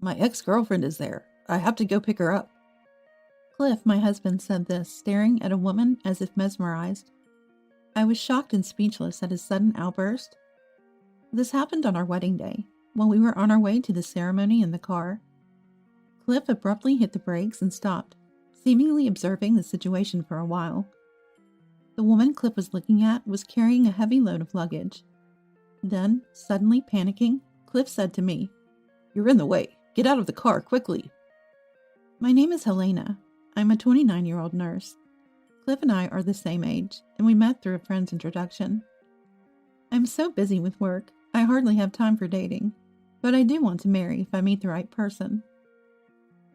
My ex-girlfriend is there. I have to go pick her up. Cliff, my husband, said this, staring at a woman as if mesmerized. I was shocked and speechless at his sudden outburst. This happened on our wedding day, while we were on our way to the ceremony in the car. Cliff abruptly hit the brakes and stopped, seemingly observing the situation for a while. The woman Cliff was looking at was carrying a heavy load of luggage. Then, suddenly panicking, Cliff said to me, "You're in the way. Get out of the car, quickly." My name is Helena. I'm a 29-year-old nurse. Cliff and I are the same age, and we met through a friend's introduction. I'm so busy with work, I hardly have time for dating, but I do want to marry if I meet the right person.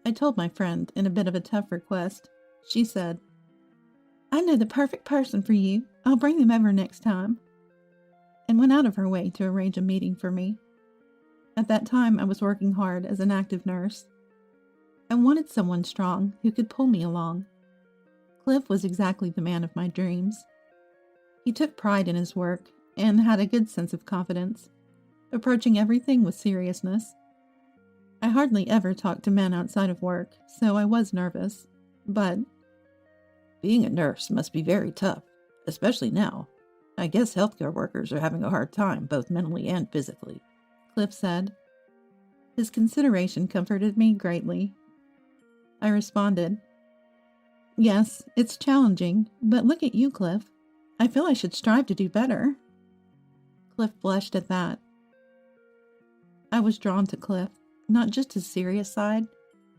I told my friend in a bit of a tough request. She said, I know the perfect person for you. I'll bring them over next time. And went out of her way to arrange a meeting for me. At that time, I was working hard as an active nurse. I wanted someone strong who could pull me along. Cliff was exactly the man of my dreams. He took pride in his work and had a good sense of confidence, approaching everything with seriousness. I hardly ever talked to men outside of work, so I was nervous, but being a nurse must be very tough, especially now. I guess healthcare workers are having a hard time, both mentally and physically, Cliff said. His consideration comforted me greatly. I responded, Yes, it's challenging, but look at you, Cliff. I feel I should strive to do better. Cliff blushed at that. I was drawn to Cliff, not just his serious side,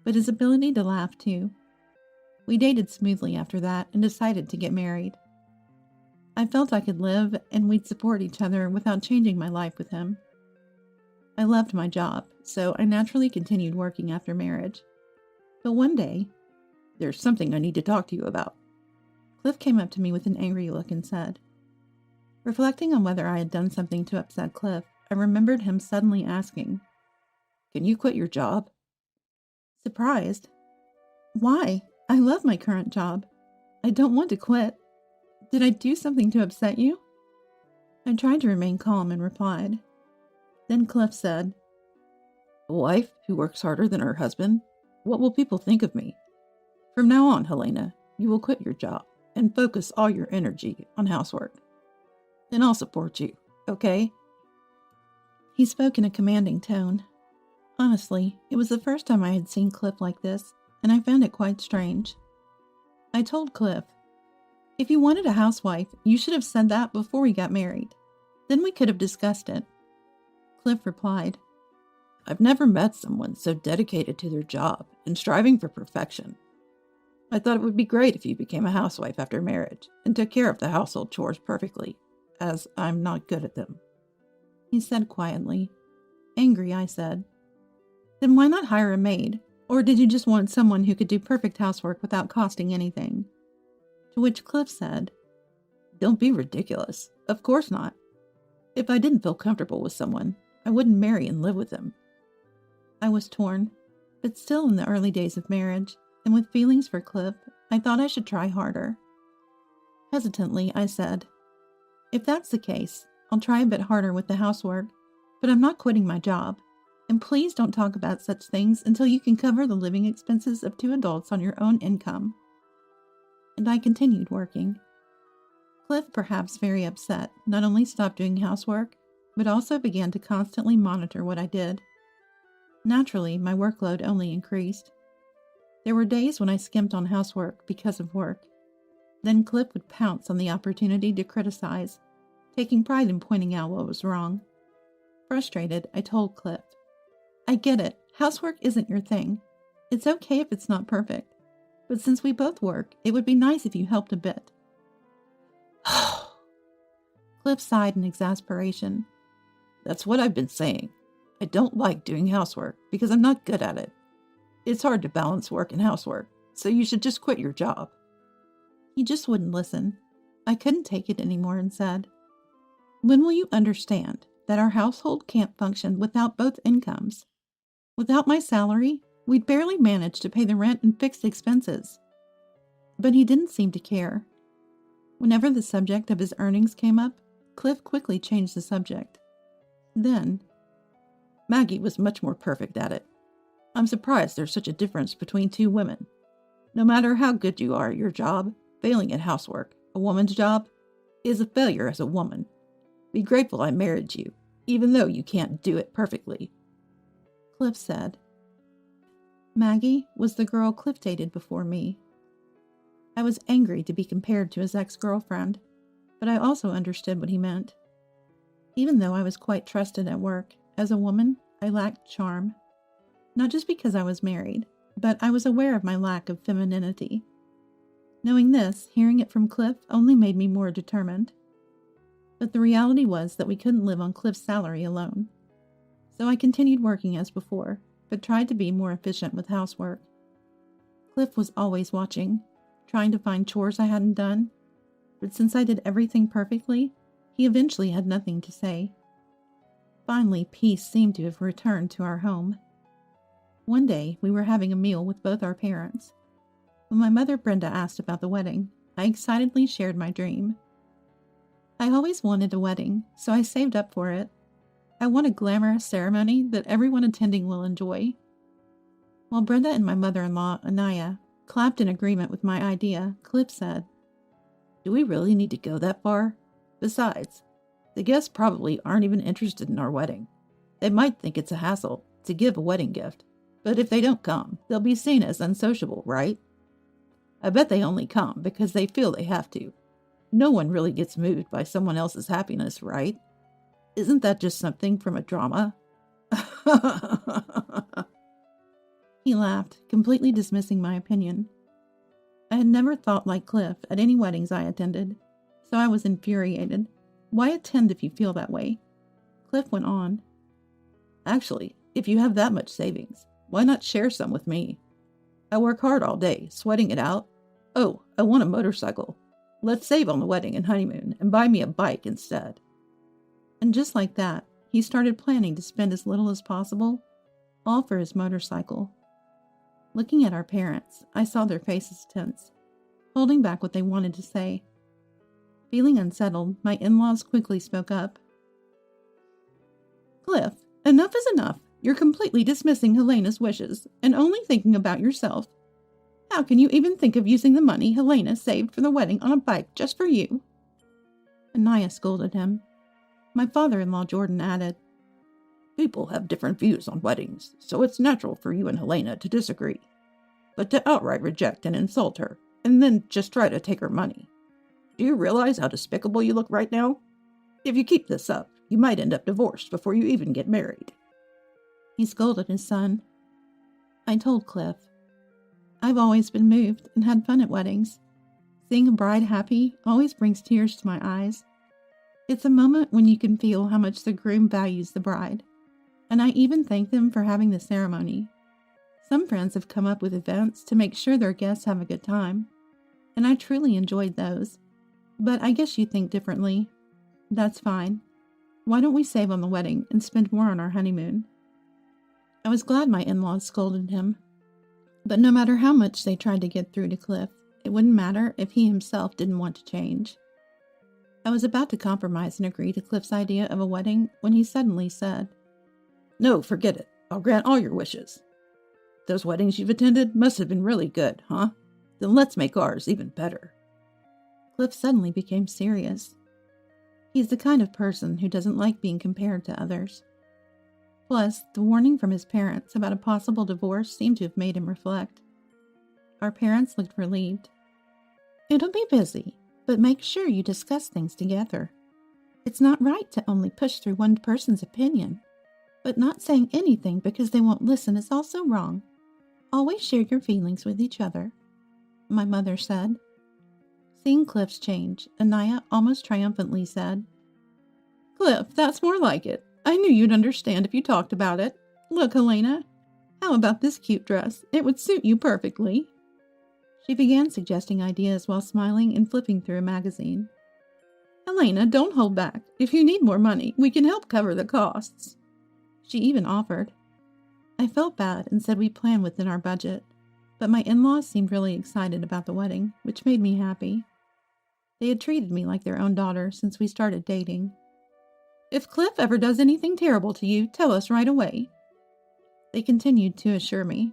but his ability to laugh too. We dated smoothly after that and decided to get married. I felt I could live and we'd support each other without changing my life with him. I loved my job, so I naturally continued working after marriage. But one day, there's something I need to talk to you about. Cliff came up to me with an angry look and said, reflecting on whether I had done something to upset Cliff, I remembered him suddenly asking, Can you quit your job? Surprised. Why? I love my current job. I don't want to quit. Did I do something to upset you? I tried to remain calm and replied. Then Cliff said, A wife who works harder than her husband? What will people think of me? From now on, Helena, you will quit your job and focus all your energy on housework. And I'll support you, okay? He spoke in a commanding tone. Honestly, it was the first time I had seen Cliff like this, and I found it quite strange. I told Cliff, if you wanted a housewife, you should have said that before we got married. Then we could have discussed it. Cliff replied, I've never met someone so dedicated to their job and striving for perfection. I thought it would be great if you became a housewife after marriage and took care of the household chores perfectly, as I'm not good at them. He said quietly. Angry, I said, Then why not hire a maid? Or did you just want someone who could do perfect housework without costing anything? To which Cliff said, Don't be ridiculous. Of course not. If I didn't feel comfortable with someone, I wouldn't marry and live with them. I was torn, but still in the early days of marriage, and with feelings for Cliff, I thought I should try harder. Hesitantly, I said, If that's the case, I'll try a bit harder with the housework, but I'm not quitting my job. And please don't talk about such things until you can cover the living expenses of 2 adults on your own income. And I continued working. Cliff, perhaps very upset, not only stopped doing housework, but also began to constantly monitor what I did. Naturally, my workload only increased. There were days when I skimped on housework because of work. Then Cliff would pounce on the opportunity to criticize, taking pride in pointing out what was wrong. Frustrated, I told Cliff, I get it, housework isn't your thing. It's okay if it's not perfect. But since we both work, it would be nice if you helped a bit. Cliff sighed in exasperation. That's what I've been saying. I don't like doing housework because I'm not good at it. It's hard to balance work and housework, so you should just quit your job. He just wouldn't listen. I couldn't take it anymore and said, When will you understand that our household can't function without both incomes? Without my salary, we'd barely manage to pay the rent and fixed expenses. But he didn't seem to care. Whenever the subject of his earnings came up, Cliff quickly changed the subject. Then, Maggie was much more perfect at it. I'm surprised there's such a difference between two women. No matter how good you are at your job, failing at housework, a woman's job, is a failure as a woman. Be grateful I married you, even though you can't do it perfectly. Cliff said. Maggie was the girl Cliff dated before me. I was angry to be compared to his ex-girlfriend, but I also understood what he meant. Even though I was quite trusted at work, as a woman, I lacked charm. Not just because I was married, but I was aware of my lack of femininity. Knowing this, hearing it from Cliff only made me more determined. But the reality was that we couldn't live on Cliff's salary alone. So I continued working as before, but tried to be more efficient with housework. Cliff was always watching, trying to find chores I hadn't done, but since I did everything perfectly, he eventually had nothing to say. Finally, peace seemed to have returned to our home. One day, we were having a meal with both our parents. When my mother Brenda asked about the wedding, I excitedly shared my dream. I always wanted a wedding, so I saved up for it. I want a glamorous ceremony that everyone attending will enjoy. While Brenda and my mother-in-law, Anaya, clapped in agreement with my idea, Cliff said, "Do we really need to go that far? Besides, the guests probably aren't even interested in our wedding. They might think it's a hassle to give a wedding gift, but if they don't come, they'll be seen as unsociable, right? I bet they only come because they feel they have to. No one really gets moved by someone else's happiness, right? Isn't that just something from a drama?" He laughed, completely dismissing my opinion. I had never thought like Cliff at any weddings I attended, so I was infuriated. Why attend if you feel that way? Cliff went on. "Actually, if you have that much savings, why not share some with me? I work hard all day, sweating it out. Oh, I want a motorcycle. Let's save on the wedding and honeymoon and buy me a bike instead." And just like that, he started planning to spend as little as possible, all for his motorcycle. Looking at our parents, I saw their faces tense, holding back what they wanted to say. Feeling unsettled, my in-laws quickly spoke up. "Cliff, enough is enough. You're completely dismissing Helena's wishes and only thinking about yourself. How can you even think of using the money Helena saved for the wedding on a bike just for you?" Anaya scolded him. My father-in-law Jordan added, "People have different views on weddings, so it's natural for you and Helena to disagree. But to outright reject and insult her, and then just try to take her money. Do you realize how despicable you look right now? If you keep this up, you might end up divorced before you even get married." He scolded his son. I told Cliff, "I've always been moved and had fun at weddings. Seeing a bride happy always brings tears to my eyes. It's a moment when you can feel how much the groom values the bride, and I even thank them for having the ceremony. Some friends have come up with events to make sure their guests have a good time, and I truly enjoyed those. But I guess you think differently. That's fine. Why don't we save on the wedding and spend more on our honeymoon?" I was glad my in-laws scolded him, but no matter how much they tried to get through to Cliff, it wouldn't matter if he himself didn't want to change. I was about to compromise and agree to Cliff's idea of a wedding when he suddenly said, "No, forget it. I'll grant all your wishes. Those weddings you've attended must have been really good, huh? Then let's make ours even better." Cliff suddenly became serious. He's the kind of person who doesn't like being compared to others. Plus, the warning from his parents about a possible divorce seemed to have made him reflect. Our parents looked relieved. "It'll be busy, but make sure you discuss things together. It's not right to only push through one person's opinion, but not saying anything because they won't listen is also wrong. Always share your feelings with each other," my mother said. Seeing Cliff's change, Anaya almost triumphantly said, "Cliff, that's more like it. I knew you'd understand if you talked about it. Look, Helena, how about this cute dress? It would suit you perfectly." She began suggesting ideas while smiling and flipping through a magazine. "Helena, don't hold back. If you need more money, we can help cover the costs." She even offered. I felt bad and said we plan within our budget, but my in-laws seemed really excited about the wedding, which made me happy. They had treated me like their own daughter since we started dating. "If Cliff ever does anything terrible to you, tell us right away." They continued to assure me.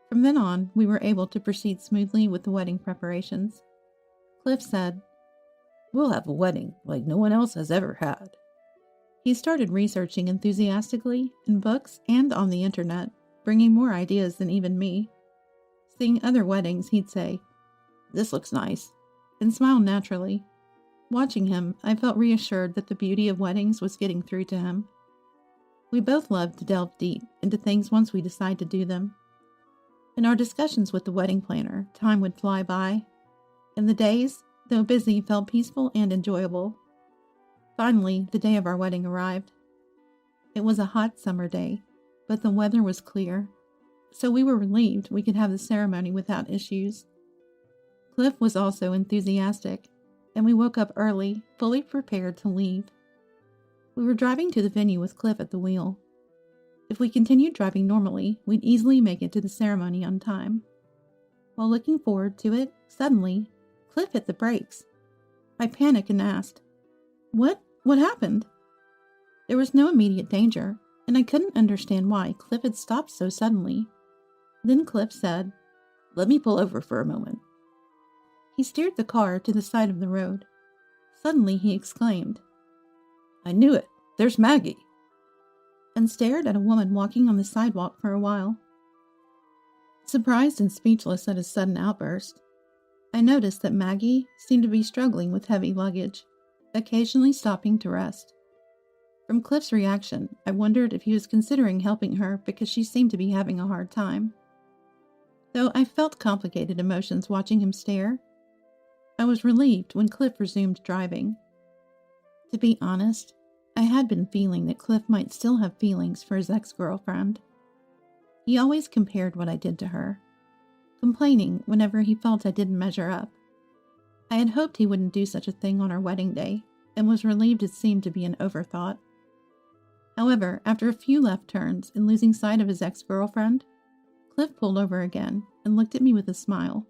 From then on, we were able to proceed smoothly with the wedding preparations. Cliff said, "We'll have a wedding like no one else has ever had." He started researching enthusiastically in books and on the internet, bringing more ideas than even me. Seeing other weddings, he'd say, "This looks nice," and smile naturally. Watching him, I felt reassured that the beauty of weddings was getting through to him. We both loved to delve deep into things once we decide to do them. In our discussions with the wedding planner, time would fly by, and the days, though busy, felt peaceful and enjoyable. Finally, the day of our wedding arrived. It was a hot summer day, but the weather was clear, so we were relieved we could have the ceremony without issues. Cliff was also enthusiastic, and we woke up early, fully prepared to leave. We were driving to the venue with Cliff at the wheel. If we continued driving normally, we'd easily make it to the ceremony on time. While looking forward to it, suddenly, Cliff hit the brakes. I panicked and asked, What happened?" There was no immediate danger, and I couldn't understand why Cliff had stopped so suddenly. Then Cliff said, "Let me pull over for a moment." He steered the car to the side of the road. Suddenly he exclaimed, "I knew it! There's Maggie!" and stared at a woman walking on the sidewalk for a while. Surprised and speechless at his sudden outburst, I noticed that Maggie seemed to be struggling with heavy luggage, occasionally stopping to rest. From Cliff's reaction, I wondered if he was considering helping her because she seemed to be having a hard time. Though I felt complicated emotions watching him stare, I was relieved when Cliff resumed driving. To be honest, I had been feeling that Cliff might still have feelings for his ex-girlfriend. He always compared what I did to her, complaining whenever he felt I didn't measure up. I had hoped he wouldn't do such a thing on our wedding day, and was relieved it seemed to be an overthought. However, after a few left turns and losing sight of his ex-girlfriend, Cliff pulled over again and looked at me with a smile.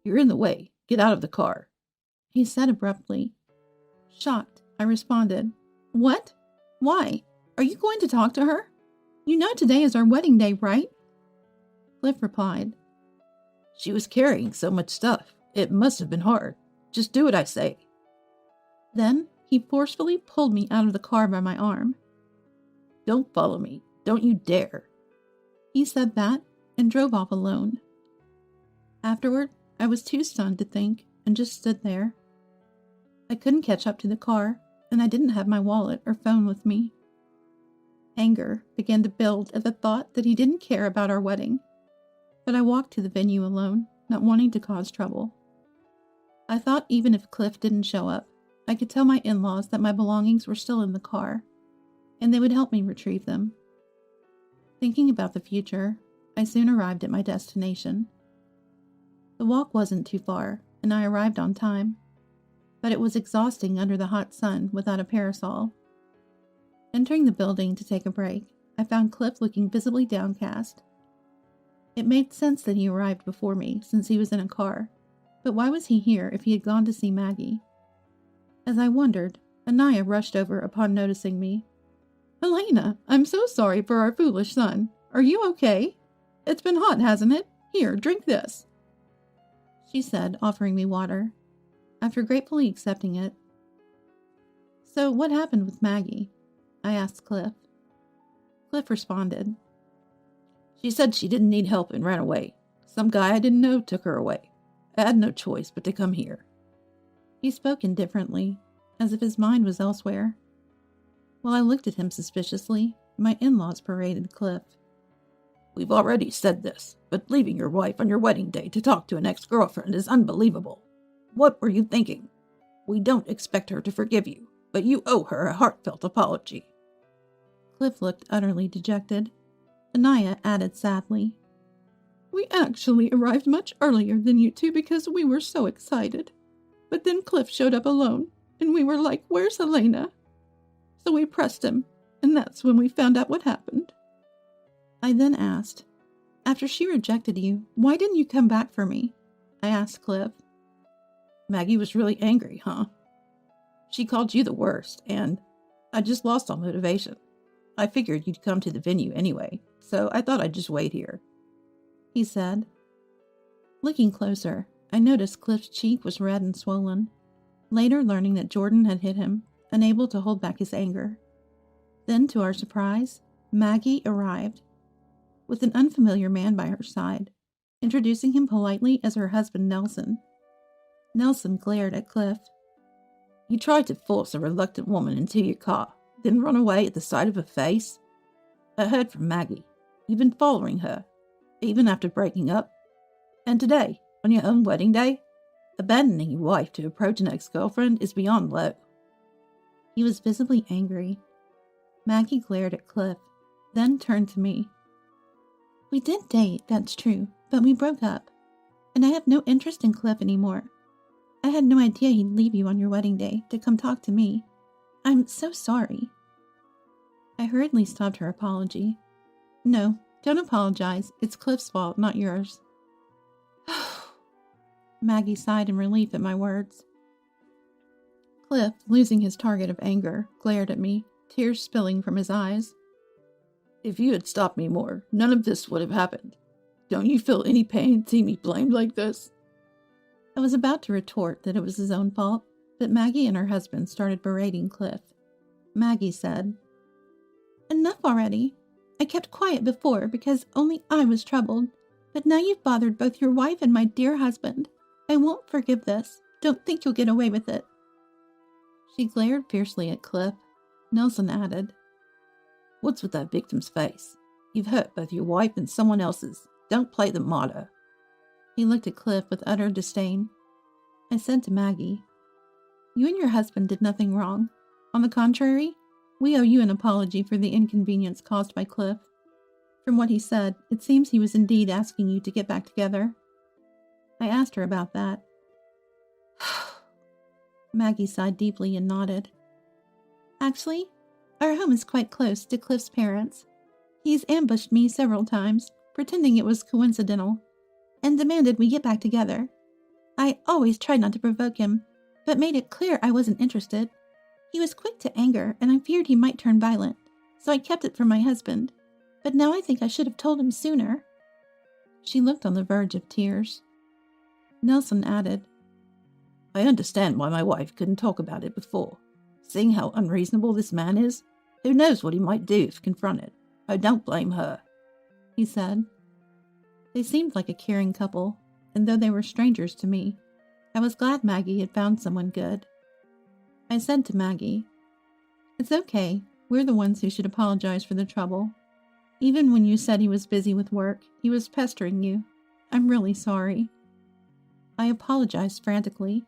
"You're in the way. Get out of the car," he said abruptly. Shocked, I responded, "What? Why? Are you going to talk to her? You know today is our wedding day, right?" Cliff replied, "She was carrying so much stuff. It must have been hard. Just do what I say." Then he forcefully pulled me out of the car by my arm. "Don't follow me. Don't you dare." He said that and drove off alone. Afterward, I was too stunned to think and just stood there. I couldn't catch up to the car, and I didn't have my wallet or phone with me. Anger began to build at the thought that he didn't care about our wedding, but I walked to the venue alone, not wanting to cause trouble. I thought even if Cliff didn't show up, I could tell my in-laws that my belongings were still in the car, and they would help me retrieve them. Thinking about the future, I soon arrived at my destination. The walk wasn't too far, and I arrived on time, but it was exhausting under the hot sun without a parasol. Entering the building to take a break, I found Cliff looking visibly downcast. It made sense that he arrived before me since he was in a car, but why was he here if he had gone to see Maggie? As I wondered, Anaya rushed over upon noticing me. "Elena, I'm so sorry for our foolish son. Are you okay? It's been hot, hasn't it? Here, drink this," she said, offering me water. After gratefully accepting it. "So what happened with Maggie?" I asked Cliff. Cliff responded. "She said she didn't need help and ran away. Some guy I didn't know took her away. I had no choice but to come here." He spoke indifferently, as if his mind was elsewhere. While I looked at him suspiciously, my in-laws paraded Cliff. "We've already said this, but leaving your wife on your wedding day to talk to an ex-girlfriend is unbelievable. What were you thinking? We don't expect her to forgive you, but you owe her a heartfelt apology." Cliff looked utterly dejected. Anaya added sadly, "We actually arrived much earlier than you two because we were so excited. But then Cliff showed up alone, and we were like, 'Where's Helena?' So we pressed him, and that's when we found out what happened." I then asked, "After she rejected you, why didn't you come back for me?" I asked Cliff. "Maggie was really angry, huh? She called you the worst, and I just lost all motivation. I figured you'd come to the venue anyway, so I thought I'd just wait here," he said. Looking closer, I noticed Cliff's cheek was red and swollen, later learning that Jordan had hit him, unable to hold back his anger. Then, to our surprise, Maggie arrived, with an unfamiliar man by her side, introducing him politely as her husband Nelson. Nelson glared at Cliff. "You tried to force a reluctant woman into your car, then run away at the sight of her face? I heard from Maggie. You've been following her, even after breaking up. And today, on your own wedding day, abandoning your wife to approach an ex-girlfriend is beyond low." He was visibly angry. Maggie glared at Cliff, then turned to me. "We did date, that's true, but we broke up, and I have no interest in Cliff anymore. I had no idea he'd leave you on your wedding day to come talk to me. I'm so sorry." I hurriedly stopped her apology. "No, don't apologize. It's Cliff's fault, not yours." Maggie sighed in relief at my words. Cliff, losing his target of anger, glared at me, tears spilling from his eyes. "If you had stopped me more, none of this would have happened. Don't you feel any pain seeing me blamed like this?" I was about to retort that it was his own fault, but Maggie and her husband started berating Cliff. Maggie said, "Enough already. I kept quiet before because only I was troubled, but now you've bothered both your wife and my dear husband. I won't forgive this. Don't think you'll get away with it." She glared fiercely at Cliff. Nelson added, "What's with that victim's face? You've hurt both your wife and someone else's. Don't play the martyr." He looked at Cliff with utter disdain. I said to Maggie, "You and your husband did nothing wrong. On the contrary, we owe you an apology for the inconvenience caused by Cliff. From what he said, it seems he was indeed asking you to get back together." I asked her about that. Maggie sighed deeply and nodded. "Actually, our home is quite close to Cliff's parents. He's ambushed me several times, pretending it was coincidental, and demanded we get back together. I always tried not to provoke him, but made it clear I wasn't interested. He was quick to anger, and I feared he might turn violent, so I kept it from my husband. But now I think I should have told him sooner." She looked on the verge of tears. Nelson added, "I understand why my wife couldn't talk about it before. Seeing how unreasonable this man is, who knows what he might do if confronted. I don't blame her," he said. They seemed like a caring couple, and though they were strangers to me, I was glad Maggie had found someone good. I said to Maggie, "It's okay. We're the ones who should apologize for the trouble. Even when you said he was busy with work, he was pestering you. I'm really sorry." I apologized frantically.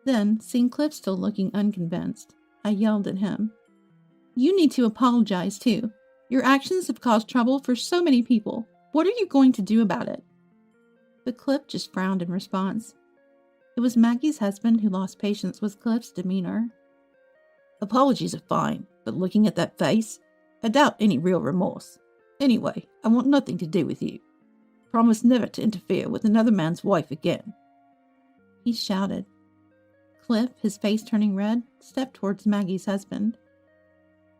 Then, seeing Cliff still looking unconvinced, I yelled at him, "You need to apologize too. Your actions have caused trouble for so many people. What are you going to do about it?" But Cliff just frowned in response. It was Maggie's husband who lost patience with Cliff's demeanor. "Apologies are fine, but looking at that face, I doubt any real remorse. Anyway, I want nothing to do with you. Promise never to interfere with another man's wife again," he shouted. Cliff, his face turning red, stepped towards Maggie's husband.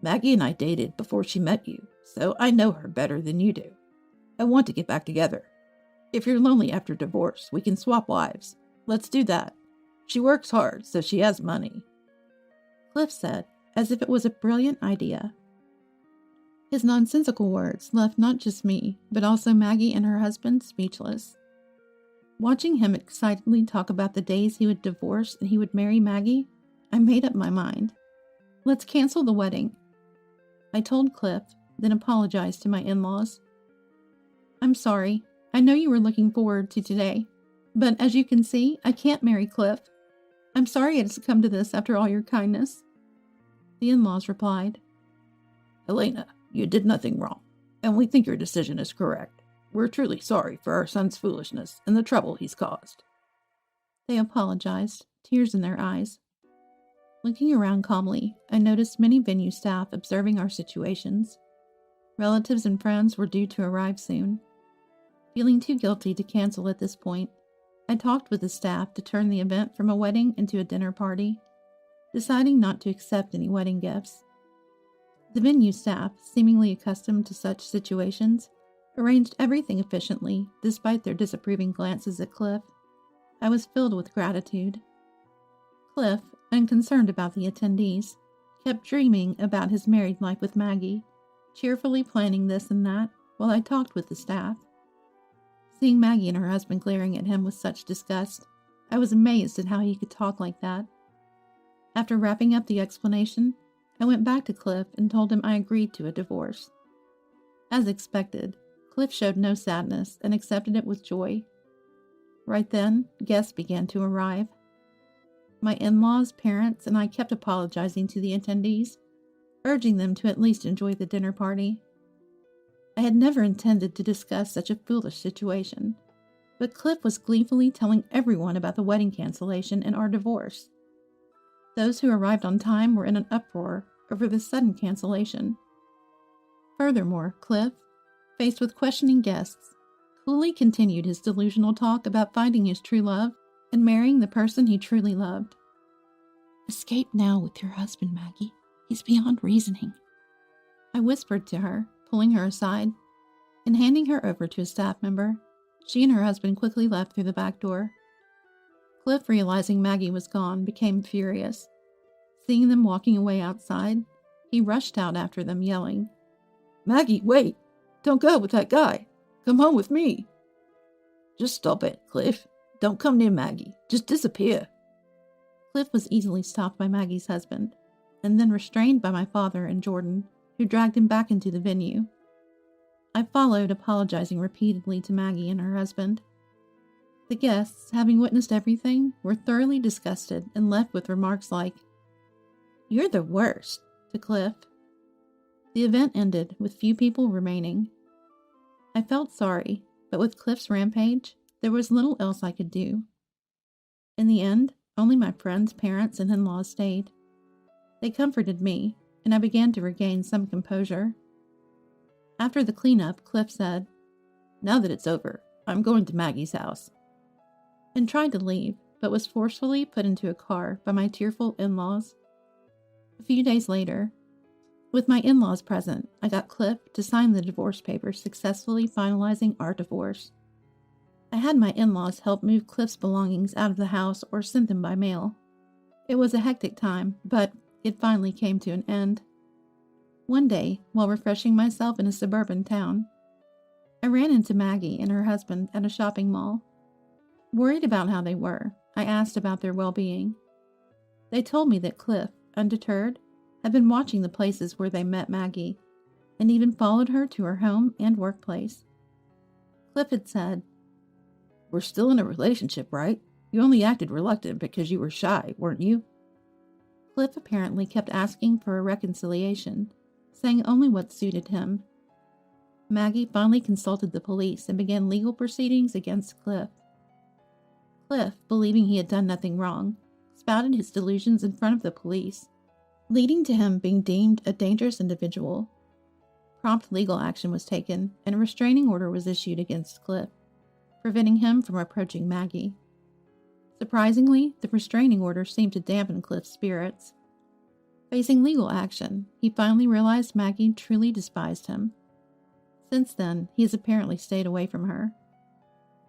"Maggie and I dated before she met you, so I know her better than you do. I want to get back together. If you're lonely after divorce, we can swap wives. Let's do that. She works hard, so she has money," Cliff said, as if it was a brilliant idea. His nonsensical words left not just me, but also Maggie and her husband speechless. Watching him excitedly talk about the days he would divorce and he would marry Maggie, I made up my mind. Let's cancel the wedding. I told Cliff, then apologized to my in-laws. "I'm sorry. I know you were looking forward to today, but as you can see, I can't marry Cliff. I'm sorry it's come to this after all your kindness." The in-laws replied, "Elena, you did nothing wrong, and we think your decision is correct. We're truly sorry for our son's foolishness and the trouble he's caused." They apologized, tears in their eyes. Looking around calmly, I noticed many venue staff observing our situations. Relatives and friends were due to arrive soon. Feeling too guilty to cancel at this point, I talked with the staff to turn the event from a wedding into a dinner party, deciding not to accept any wedding gifts. The venue staff, seemingly accustomed to such situations, arranged everything efficiently despite their disapproving glances at Cliff. I was filled with gratitude. Cliff, unconcerned about the attendees, kept dreaming about his married life with Maggie, cheerfully planning this and that while I talked with the staff. Seeing Maggie and her husband glaring at him with such disgust, I was amazed at how he could talk like that. After wrapping up the explanation, I went back to Cliff and told him I agreed to a divorce. As expected, Cliff showed no sadness and accepted it with joy. Right then, guests began to arrive. My in-laws, parents, and I kept apologizing to the attendees, urging them to at least enjoy the dinner party. I had never intended to discuss such a foolish situation, but Cliff was gleefully telling everyone about the wedding cancellation and our divorce. Those who arrived on time were in an uproar over the sudden cancellation. Furthermore, Cliff, faced with questioning guests, coolly continued his delusional talk about finding his true love and marrying the person he truly loved. "Escape now with your husband, Maggie. He's beyond reasoning," I whispered to her, pulling her aside, and handing her over to a staff member. She and her husband quickly left through the back door. Cliff, realizing Maggie was gone, became furious. Seeing them walking away outside, he rushed out after them, yelling, "Maggie, wait! Don't go with that guy! Come home with me!" "Just stop it, Cliff. Don't come near Maggie. Just disappear." Cliff was easily stopped by Maggie's husband, and then restrained by my father and Jordan, who dragged him back into the venue. I followed, apologizing repeatedly to Maggie and her husband. The guests, having witnessed everything, were thoroughly disgusted and left with remarks like, "You're the worst," to Cliff. The event ended with few people remaining. I felt sorry, but with Cliff's rampage, there was little else I could do. In the end, only my friends, parents, and in-laws stayed. They comforted me, and I began to regain some composure. After the cleanup, Cliff said, "Now that it's over, I'm going to Maggie's house," and tried to leave, but was forcefully put into a car by my tearful in-laws. A few days later, with my in-laws present, I got Cliff to sign the divorce papers, successfully finalizing our divorce. I had my in-laws help move Cliff's belongings out of the house or send them by mail. It was a hectic time, but it finally came to an end. One day, while refreshing myself in a suburban town, I ran into Maggie and her husband at a shopping mall. Worried about how they were, I asked about their well-being. They told me that Cliff, undeterred, had been watching the places where they met Maggie, and even followed her to her home and workplace. Cliff had said, "We're still in a relationship, right? You only acted reluctant because you were shy, weren't you?" Cliff apparently kept asking for a reconciliation, saying only what suited him. Maggie finally consulted the police and began legal proceedings against Cliff. Cliff, believing he had done nothing wrong, spouted his delusions in front of the police, leading to him being deemed a dangerous individual. Prompt legal action was taken, and a restraining order was issued against Cliff, preventing him from approaching Maggie. Surprisingly, the restraining order seemed to dampen Cliff's spirits. Facing legal action, he finally realized Maggie truly despised him. Since then, he has apparently stayed away from her.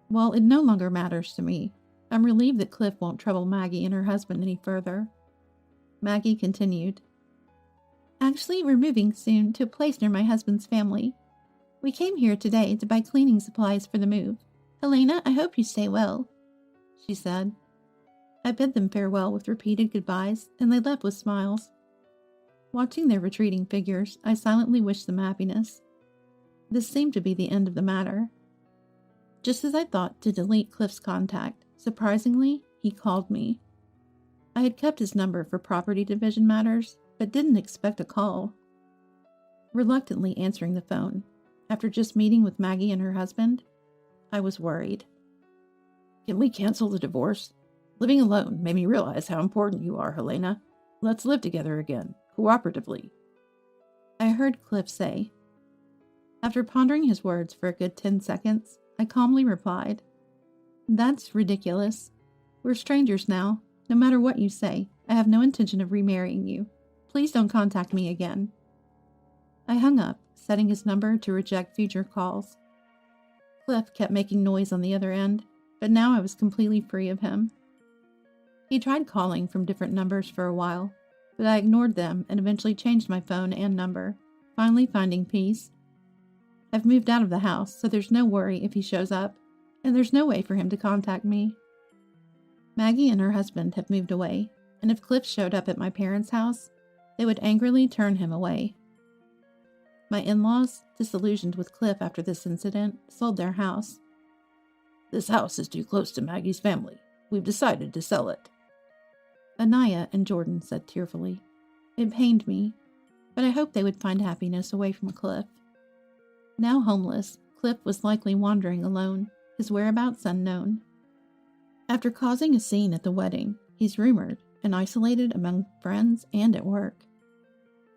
While it no longer matters to me, I'm relieved that Cliff won't trouble Maggie and her husband any further. Maggie continued, "Actually, we're moving soon to a place near my husband's family. We came here today to buy cleaning supplies for the move. Helena, I hope you stay well," she said. I bid them farewell with repeated goodbyes, and they left with smiles. Watching their retreating figures, I silently wished them happiness. This seemed to be the end of the matter. Just as I thought to delete Cliff's contact, surprisingly, he called me. I had kept his number for property division matters, but didn't expect a call. Reluctantly answering the phone, after just meeting with Maggie and her husband, I was worried. "Can we cancel the divorce? Living alone made me realize how important you are, Helena. Let's live together again, cooperatively," I heard Cliff say. After pondering his words for a good 10 seconds, I calmly replied, "That's ridiculous. We're strangers now. No matter what you say, I have no intention of remarrying you. Please don't contact me again." I hung up, setting his number to reject future calls. Cliff kept making noise on the other end, but now I was completely free of him. He tried calling from different numbers for a while, but I ignored them and eventually changed my phone and number, finally finding peace. I've moved out of the house, so there's no worry if he shows up, and there's no way for him to contact me. Maggie and her husband have moved away, and if Cliff showed up at my parents' house, they would angrily turn him away. My in-laws, disillusioned with Cliff after this incident, sold their house. This house is too close to Maggie's family. We've decided to sell it. Anaya and Jordan said tearfully. It pained me, but I hoped they would find happiness away from Cliff. Now homeless, Cliff was likely wandering alone, his whereabouts unknown. After causing a scene at the wedding, he's rumored and isolated among friends and at work.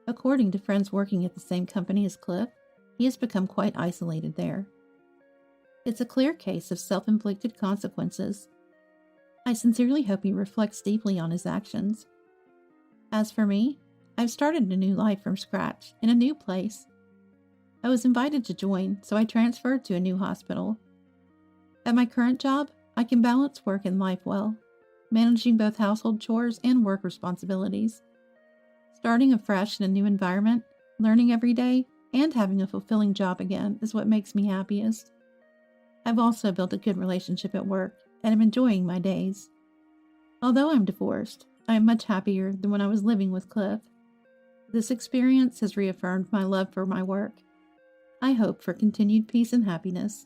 According to friends working at the same company as Cliff, he has become quite isolated there. It's a clear case of self-inflicted consequences. I sincerely hope he reflects deeply on his actions. As for me, I've started a new life from scratch in a new place. I was invited to join, so I transferred to a new hospital. At my current job, I can balance work and life well, managing both household chores and work responsibilities. Starting afresh in a new environment, learning every day, and having a fulfilling job again is what makes me happiest. I've also built a good relationship at work, and I'm enjoying my days. Although I'm divorced, I am much happier than when I was living with Cliff. This experience has reaffirmed my love for my work. I hope for continued peace and happiness